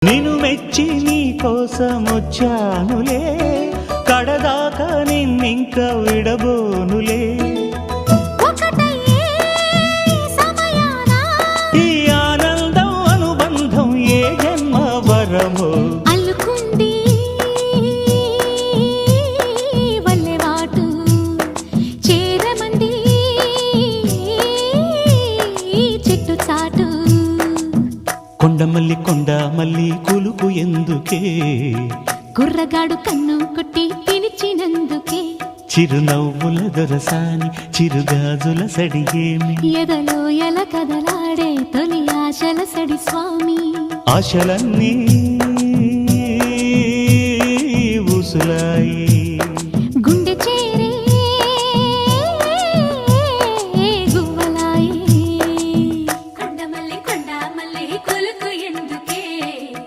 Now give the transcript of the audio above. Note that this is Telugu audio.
నిన్ను మెచ్చి నీ కోసం వచ్చానులే, కడదాకా నిన్నింక విడబోనులే. ఈ ఆనందం అనుబంధం ఏ జన్మ వరమో అల్లుకుంది వల్లెవాటు చేరమంది చెట్టు చాటు. కొండ మల్లి కులుకు ఎందుకే, కుర్రగాడు కన్ను కొట్టి పిలిచినందుకే. చిరునవ్వుల దొరసాని చిరుగాజుల సడిగేమి, ఎదలో ఎల కదలాడే తొలి ఆశల సడి స్వామి. ఆశలన్నీ